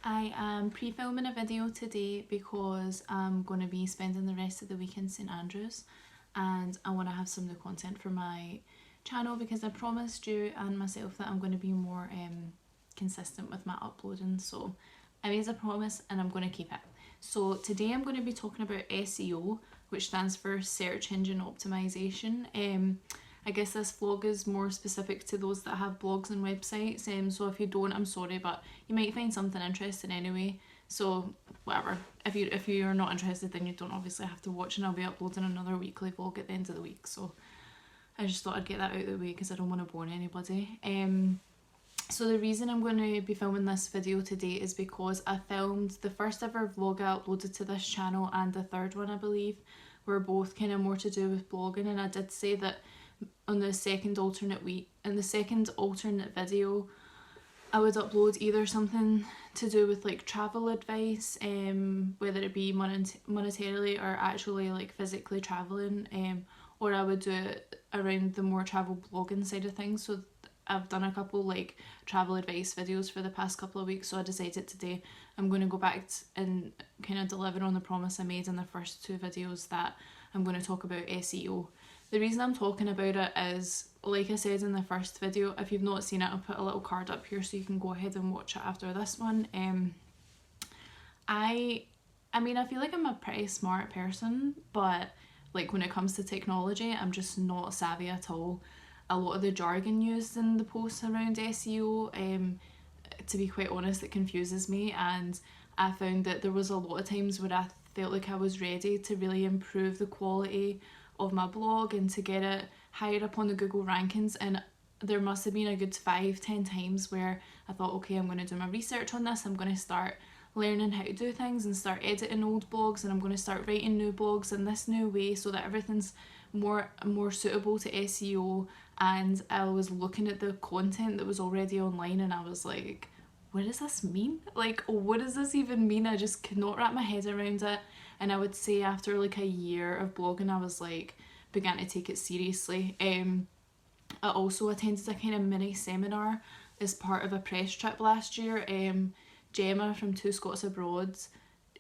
I am pre-filming a video today because I'm going to be spending the rest of the week in St Andrews and I want to have some new content for my channel because I promised you and myself that I'm going to be more consistent with my uploading. So I made a promise and I'm going to keep it. So today I'm going to be talking about SEO, which stands for search engine optimization. I guess this vlog is more specific to those that have blogs and websites, so if you don't, I'm sorry, but you might find something interesting anyway, so whatever. If you're not interested, then you don't obviously have to watch, and I'll be uploading another weekly vlog at the end of the week, so I just thought I'd get that out of the way because I don't want to bore anybody. So the reason I'm going to be filming this video today is because I filmed the first ever vlog I uploaded to this channel, and the third one I believe were both kind of more to do with blogging, and I did say that on the second alternate video I would upload either something to do with like travel advice, whether it be monetarily or actually like physically traveling, or I would do it around the more travel blogging side of things. So I've done a couple like travel advice videos for the past couple of weeks, so I decided today I'm going to go back and kind of deliver on the promise I made in the first two videos that I'm going to talk about SEO. The reason I'm talking about it is, like I said in the first video, if you've not seen it, I'll put a little card up here so you can go ahead and watch it after this one. I mean, I feel like I'm a pretty smart person, but like when it comes to technology, I'm just not savvy at all. A lot of the jargon used in the posts around SEO, to be quite honest, it confuses me, and I found that there was a lot of times where I felt like I was ready to really improve the quality of my blog and to get it higher up on the Google rankings, and there must have been a good 5-10 times where I thought, okay, I'm going to do my research on this, I'm going to start learning how to do things and start editing old blogs, and I'm going to start writing new blogs in this new way so that everything's more suitable to SEO. And I was looking at the content that was already online and I was like, what does this mean? Like, what does this even mean? I just could not wrap my head around it. And I would say after like a year of blogging, I was like, began to take it seriously. I also attended a kind of mini seminar as part of a press trip last year. Gemma from Two Scots Abroad,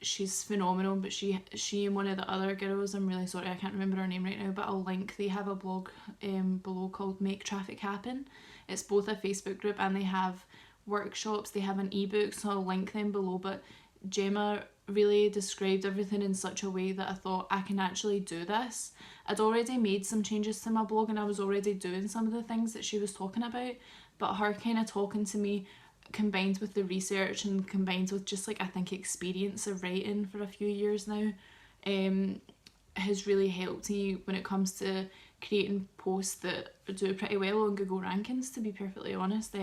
she's phenomenal, but she and one of the other girls, I'm really sorry I can't remember her name right now, but I'll link, they have a blog below called Make Traffic Happen. It's both a Facebook group and they have workshops, they have an ebook, so I'll link them below. But Gemma really described everything in such a way that I thought, I can actually do this. I'd already made some changes to my blog and I was already doing some of the things that she was talking about, but her kind of talking to me, combined with the research and combined with just like I think experience of writing for a few years now, has really helped me when it comes to creating posts that do pretty well on Google rankings, to be perfectly honest.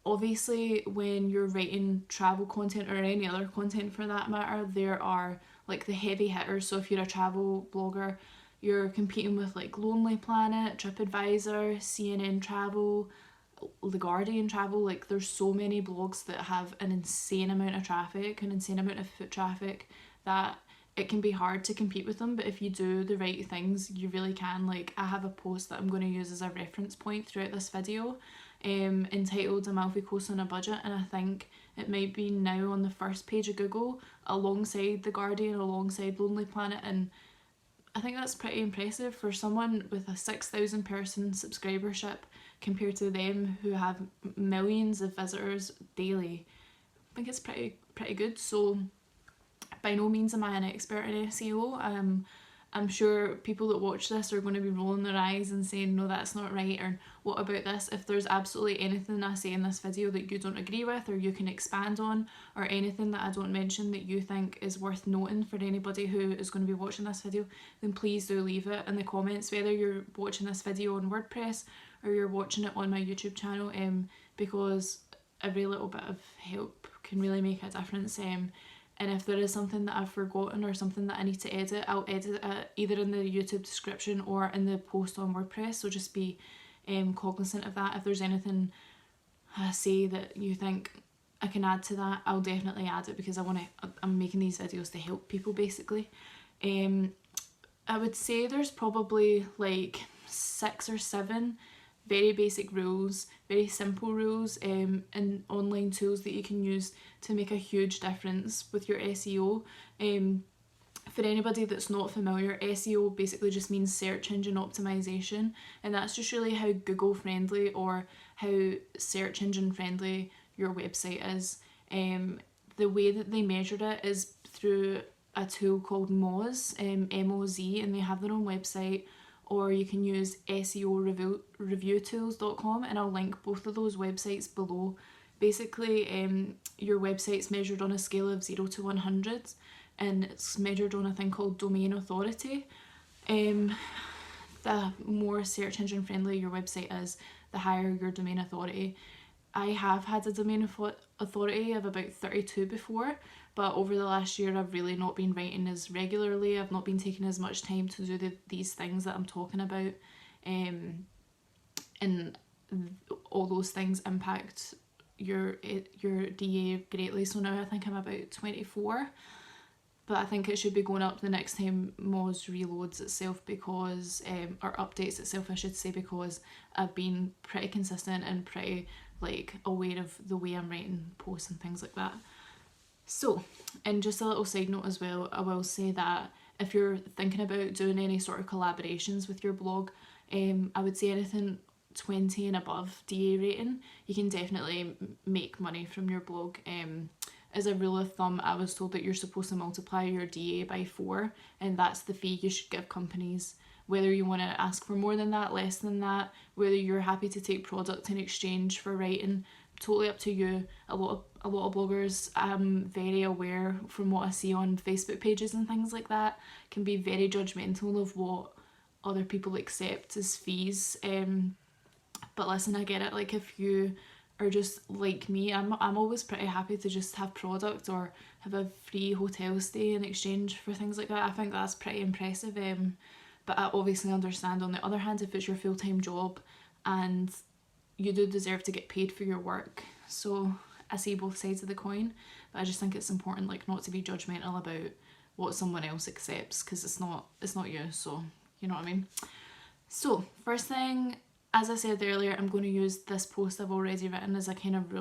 Obviously when you're writing travel content or any other content for that matter, there are like the heavy hitters. So if you're a travel blogger, you're competing with like Lonely Planet, TripAdvisor, CNN Travel, The Guardian Travel. Like there's so many blogs that have an insane amount of traffic, an insane amount of foot traffic, that it can be hard to compete with them. But if you do the right things, you really can. Like I have a post that I'm going to use as a reference point throughout this video, entitled Amalfi Coast on a Budget, and I think it might be now on the first page of Google alongside The Guardian, alongside Lonely Planet, and I think that's pretty impressive for someone with a 6,000 person subscribership compared to them who have millions of visitors daily. I think it's pretty good. So by no means am I an expert in SEO. I'm sure people that watch this are going to be rolling their eyes and saying, no, that's not right, or what about this? If there's absolutely anything I say in this video that you don't agree with or you can expand on, or anything that I don't mention that you think is worth noting for anybody who is going to be watching this video, then please do leave it in the comments, whether you're watching this video on WordPress or you're watching it on my YouTube channel, because every little bit of help can really make a difference. And if there is something that I've forgotten or something that I need to edit, I'll edit it either in the YouTube description or in the post on WordPress. So just be cognizant of that. If there's anything I say that you think I can add to that, I'll definitely add it, because I'm making these videos to help people basically. I would say there's probably like 6 or 7 very basic rules, very simple rules, and online tools that you can use to make a huge difference with your SEO. For anybody that's not familiar, SEO basically just means search engine optimization, and that's just really how Google friendly or how search engine friendly your website is. The way that they measured it is through a tool called Moz, M-O-Z, and they have their own website, or you can use SEOreviewtools.com, and I'll link both of those websites below. Basically, your website's measured on a scale of 0 to 100, and it's measured on a thing called domain authority. The more search engine friendly your website is, the higher your domain authority. I have had a domain authority of about 32 before, but over the last year I've really not been writing as regularly. I've not been taking as much time to do these things that I'm talking about, and all those things impact your DA greatly. So now I think I'm about 24, but I think it should be going up the next time Moz reloads itself, because or updates itself I should say, because I've been pretty consistent and pretty aware of the way I'm writing posts and things like that. So, and just a little side note as well, I will say that if you're thinking about doing any sort of collaborations with your blog, I would say anything 20 and above DA rating, you can definitely make money from your blog. As a rule of thumb, I was told that you're supposed to multiply your DA by 4, and that's the fee you should give companies. Whether you want to ask for more than that, less than that, whether you're happy to take product in exchange for writing, totally up to you. A lot of bloggers, I'm very aware from what I see on Facebook pages and things like that, can be very judgmental of what other people accept as fees. But listen, I get it. If you are just like me, I'm always pretty happy to just have product or have a free hotel stay in exchange for things like that. I think that's pretty impressive. But I obviously understand, on the other hand, if it's your full-time job, and you do deserve to get paid for your work. So I see both sides of the coin, but I just think it's important not to be judgmental about what someone else accepts, because it's not you, so you know what I mean. So first thing, as I said earlier, I'm going to use this post I've already written as a kind of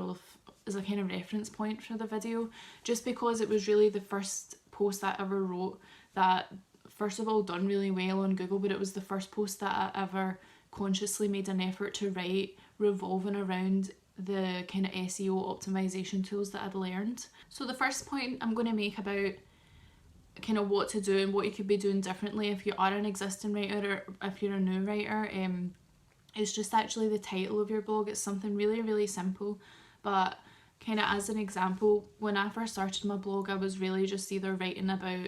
reference point for the video, just because it was really the first post that I ever wrote that, first of all, done really well on Google, but it was the first post that I ever consciously made an effort to write revolving around the kind of SEO optimization tools that I'd learned. So the first point I'm going to make about kind of what to do and what you could be doing differently if you are an existing writer or if you're a new writer, is just actually the title of your blog. It's something really, really simple, but kind of as an example, when I first started my blog, I was really just either writing about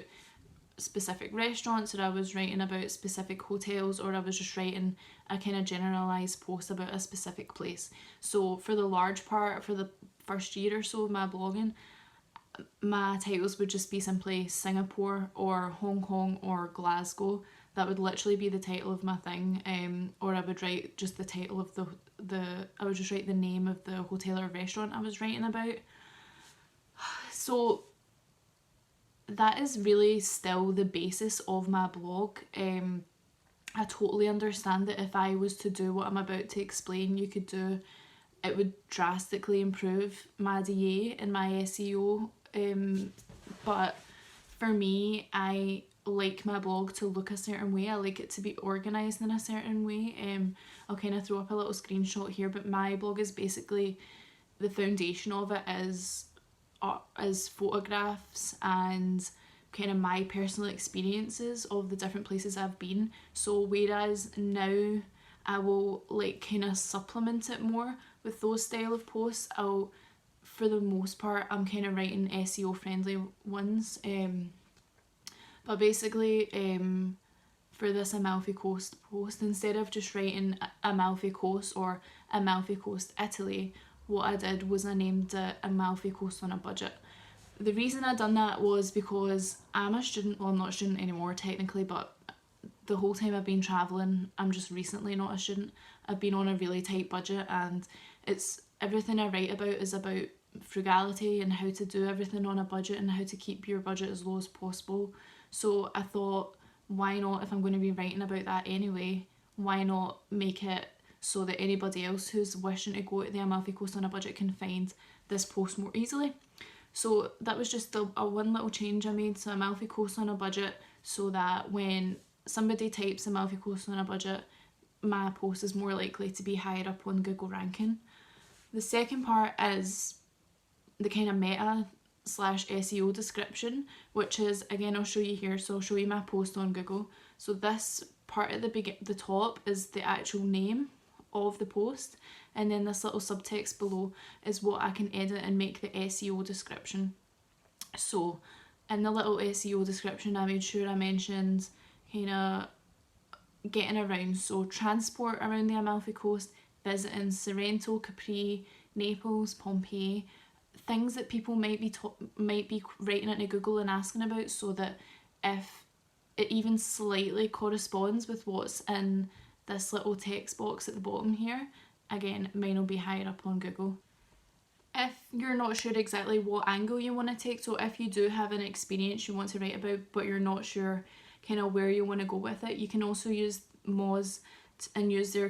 specific restaurants, or I was writing about specific hotels, or I was just writing a kind of generalized post about a specific place. So for the large part, for the first year or so of my blogging, my titles would just be simply Singapore or Hong Kong or Glasgow. That would literally be the title of my thing, or I would write just the title of I would just write the name of the hotel or restaurant I was writing about. So that is really still the basis of my blog. I totally understand that if I was to do what I'm about to explain you could do, it would drastically improve my DA and my SEO. But for me, I like my blog to look a certain way. I like it to be organised in a certain way. I'll kind of throw up a little screenshot here, but my blog is basically, the foundation of it is photographs and kind of my personal experiences of the different places I've been. So whereas now I will kind of supplement it more with those style of posts, for the most part I'm kind of writing SEO friendly ones. But basically for this Amalfi Coast post, instead of just writing Amalfi Coast or Amalfi Coast Italy, what I did was I named it Amalfi Coast on a Budget. The reason I done that was because I'm a student. Well, I'm not a student anymore technically, but the whole time I've been travelling, I'm just recently not a student, I've been on a really tight budget, and it's everything I write about is about frugality and how to do everything on a budget and how to keep your budget as low as possible. So I thought, why not, if I'm going to be writing about that anyway, why not make it so that anybody else who's wishing to go to the Amalfi Coast on a budget can find this post more easily. So that was just a one little change I made to Amalfi Coast on a budget, so that when somebody types Amalfi Coast on a budget, my post is more likely to be higher up on Google ranking. The second part is the kind of meta / SEO description, which is, again, I'll show you here. So I'll show you my post on Google. So this part at the top is the actual name of the post, and then this little subtext below is what I can edit and make the SEO description. So in the little SEO description, I made sure I mentioned kind of getting around, so transport around the Amalfi Coast, visiting Sorrento, Capri, Naples, Pompeii, things that people might be writing into Google and asking about, so that if it even slightly corresponds with what's in this little text box at the bottom here, again, mine will be higher up on Google. If you're not sure exactly what angle you want to take, so if you do have an experience you want to write about but you're not sure kind of where you want to go with it, you can also use Moz and use their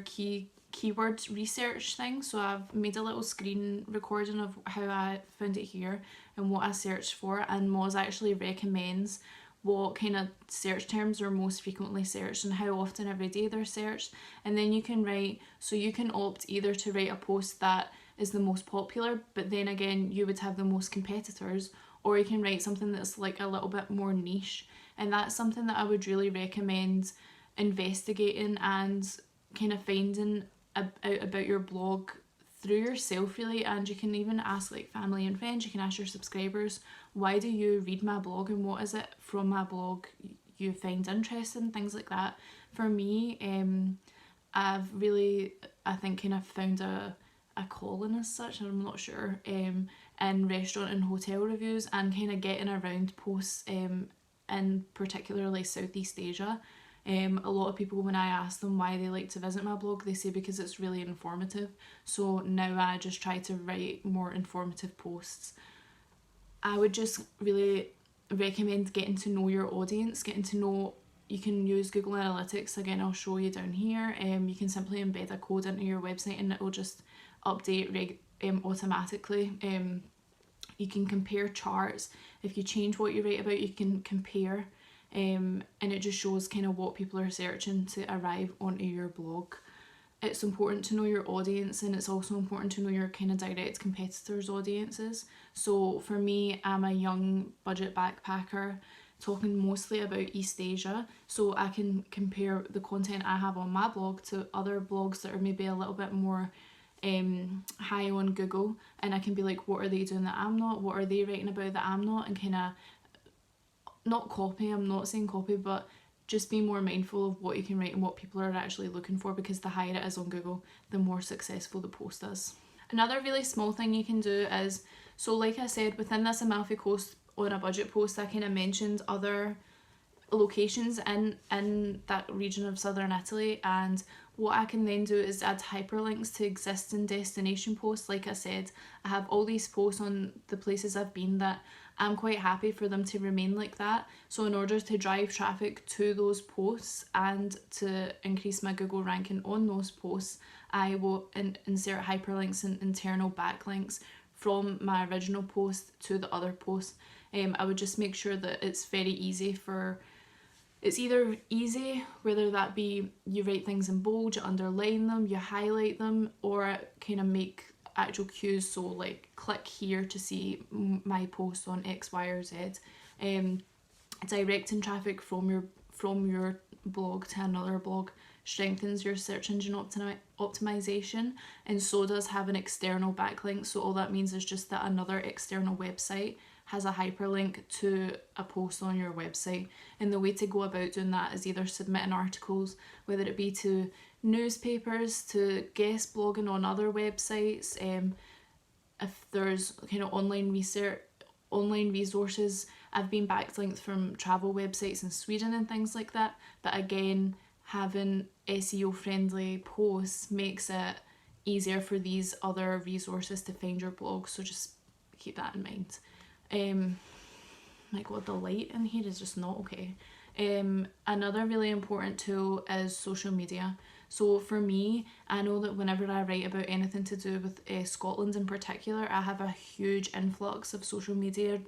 keyword research thing. So I've made a little screen recording of how I found it here and what I searched for, and Moz actually recommends what kind of search terms are most frequently searched and how often every day they're searched. And then you can write, so you can opt either to write a post that is the most popular, but then again you would have the most competitors, or you can write something that's like a little bit more niche. And that's something that I would really recommend investigating and kind of finding out about your blog through yourself, really. And you can even ask like family and friends, you can ask your subscribers, why do you read my blog and what is it from my blog you find interesting, things like that. For me, I've really, I think, kind of found a calling as such, I'm not sure, in restaurant and hotel reviews and kind of getting around posts in particularly Southeast Asia. A lot of people, when I ask them why they like to visit my blog, they say because it's really informative. So now I just try to write more informative posts. I would just really recommend getting to know your audience, getting to know, you can use Google Analytics, again I'll show you down here. You can simply embed a code into your website and it will just update automatically. You can compare charts. If you change what you write about, you can compare, and it just shows kind of what people are searching to arrive onto your blog. It's important to know your audience, and it's also important to know your kind of direct competitors' audiences. So for me, I'm a young budget backpacker talking mostly about East Asia, so I can compare the content I have on my blog to other blogs that are maybe a little bit more high on Google, and I can be like, what are they doing that I'm not, what are they writing about that I'm not, and kind of not copy, I'm not saying copy, but just be more mindful of what you can write and what people are actually looking for, because the higher it is on Google, the more successful the post is. Another really small thing you can do is, so like I said, within this Amalfi Coast on a budget post, I kind of mentioned other locations in that region of southern Italy, and what I can then do is add hyperlinks to existing destination posts. Like I said, I have all these posts on the places I've been that I'm quite happy for them to remain like that. So in order to drive traffic to those posts and to increase my Google ranking on those posts, I will insert hyperlinks and internal backlinks from my original post to the other posts. I would just make sure that it's very easy for, it's either easy, whether that be you write things in bold, you underline them, you highlight them, or kind of make actual cues, so like click here to see my post on X, Y, or Z. Directing traffic from your blog to another blog strengthens your search engine optimization, and so does have an external backlink. So all that means is just that another external website has a hyperlink to a post on your website. And the way to go about doing that is either submitting articles, whether it be to newspapers, to guest blogging on other websites, if there's kind of online resources. I've been backlinked from travel websites in Sweden and things like that, but again, having SEO friendly posts makes it easier for these other resources to find your blog, so just keep that in mind. My god, the light in here is just not okay. Another really important tool is social media. So for me, I know that whenever I write about anything to do with Scotland in particular, I have a huge influx of social media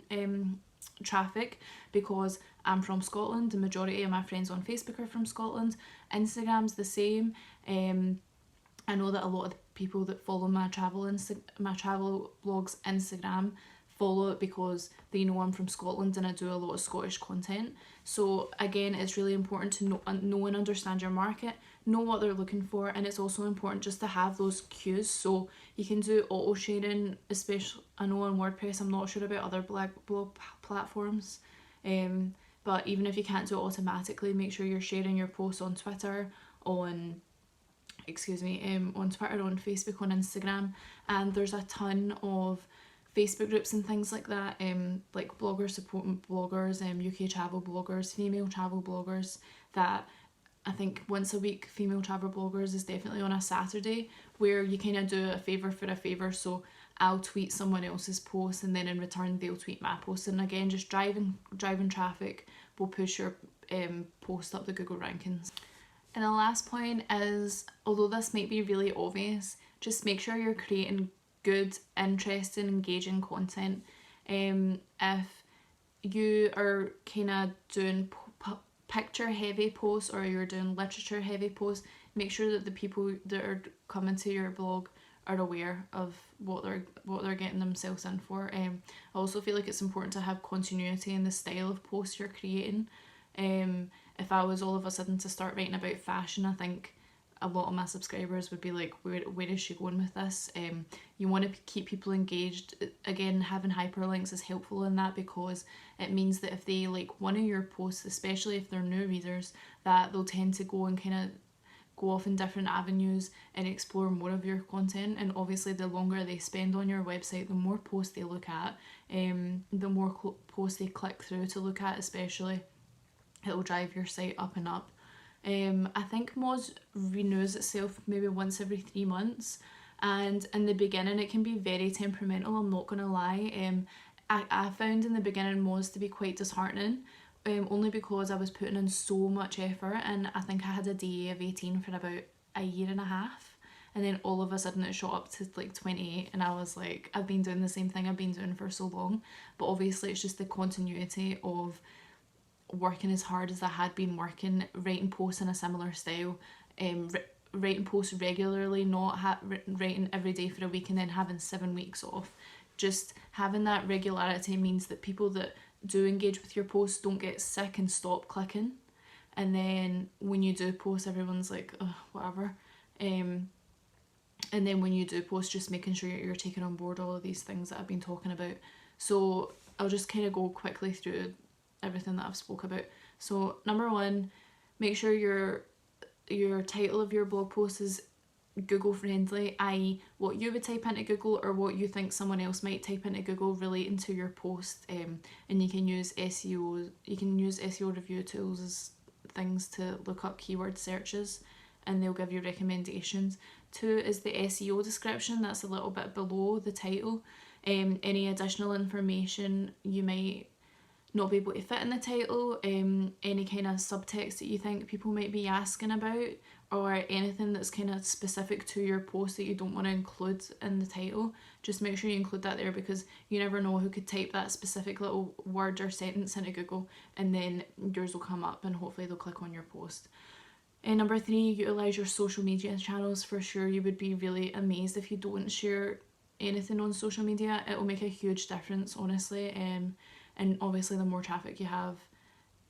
traffic because I'm from Scotland. The majority of my friends on Facebook are from Scotland. Instagram's the same. I know that a lot of the people that follow my travel blogs Instagram follow it because they know I'm from Scotland and I do a lot of Scottish content. So again, it's really important to know and understand your market, know what they're looking for, and it's also important just to have those cues. So you can do auto sharing, especially I know on WordPress. I'm not sure about other blog platforms, but even if you can't do it automatically, make sure you're sharing your posts on Twitter, on Twitter, on Facebook, on Instagram, and there's a ton of Facebook groups and things like that, like bloggers supporting bloggers, UK travel bloggers, female travel bloggers, that I think once a week female travel bloggers is definitely on a Saturday, where you kind of do a favour for a favour. So I'll tweet someone else's post and then in return they'll tweet my post, and again just driving traffic will push your post up the Google rankings. And the last point is, although this might be really obvious, just make sure you're creating good, interesting, engaging content. If you are kind of doing picture heavy posts or you're doing literature heavy posts, make sure that the people that are coming to your blog are aware of what they're getting themselves in for. I also feel like it's important to have continuity in the style of posts you're creating. If I was all of a sudden to start writing about fashion, I think a lot of my subscribers would be like, where is she going with this? You want to keep people engaged. Again, having hyperlinks is helpful in that, because it means that if they like one of your posts, especially if they're new readers, that they'll tend to go and kind of go off in different avenues and explore more of your content. And obviously the longer they spend on your website, the more posts they look at, the more posts they click through to look at, especially. It'll drive your site up and up. I think Moz renews itself maybe once every 3 months, and in the beginning it can be very temperamental, I'm not gonna lie. I found in the beginning Moz to be quite disheartening, only because I was putting in so much effort, and I think I had a DA of 18 for about a year and a half, and then all of a sudden it shot up to like 28, and I was like, I've been doing the same thing I've been doing for so long. But obviously it's just the continuity of working as hard as I had been working, writing posts in a similar style, writing posts regularly, not writing every day for a week and then having 7 weeks off. Just having that regularity means that people that do engage with your posts don't get sick and stop clicking, and then when you do post, everyone's like, oh, whatever. And then when you do post, just making sure you're taking on board all of these things that I've been talking about. So I'll just kind of go quickly through everything that I've spoke about. So number 1, make sure your title of your blog post is Google friendly, i.e. what you would type into Google or what you think someone else might type into Google relating to your post. And you can use SEO review tools as things to look up keyword searches, and they'll give you recommendations. 2 is the SEO description, that's a little bit below the title. Any additional information you might not be able to fit in the title, any kind of subtext that you think people might be asking about, or anything that's kind of specific to your post that you don't want to include in the title, just make sure you include that there, because you never know who could type that specific little word or sentence into Google, and then yours will come up and hopefully they'll click on your post. And number 3, utilise your social media channels for sure. You would be really amazed if you don't share anything on social media. It will make a huge difference, honestly. And obviously the more traffic you have,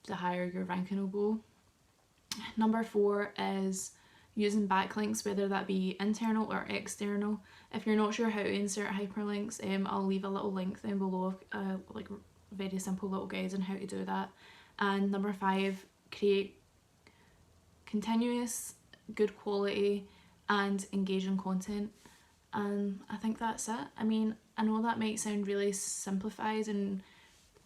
the higher your ranking will go. Number 4 is using backlinks, whether that be internal or external. If you're not sure how to insert hyperlinks, I'll leave a little link down below, like very simple little guides on how to do that. And number 5, create continuous, good quality and engaging content. And I think that's it. I mean, I know that might sound really simplified and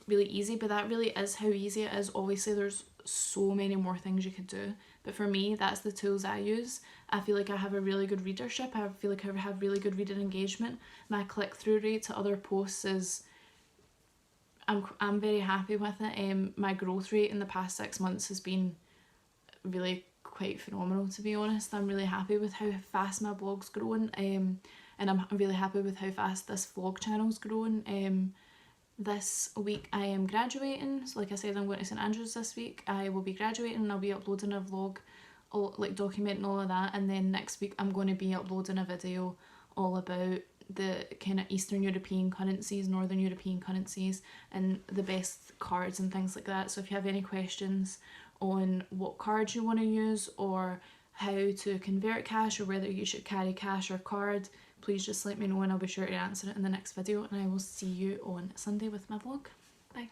really easy, but that really is how easy it is. Obviously there's so many more things you could do, but for me that's the tools I use. I feel like I have a really good readership, I feel like I have really good reader engagement. My click-through rate to other posts is, I'm very happy with it. My growth rate in the past 6 months has been really quite phenomenal, to be honest. I'm really happy with how fast my blog's growing, and I'm really happy with how fast this vlog channel's growing. This week I am graduating, so like I said, I'm going to St Andrews this week. I will be graduating and I'll be uploading a vlog, like documenting all of that, and then next week I'm going to be uploading a video all about the kind of Eastern European currencies, Northern European currencies, and the best cards and things like that. So if you have any questions on what cards you want to use, or how to convert cash, or whether you should carry cash or card, please just let me know and I'll be sure to answer it in the next video, and I will see you on Sunday with my vlog. Bye.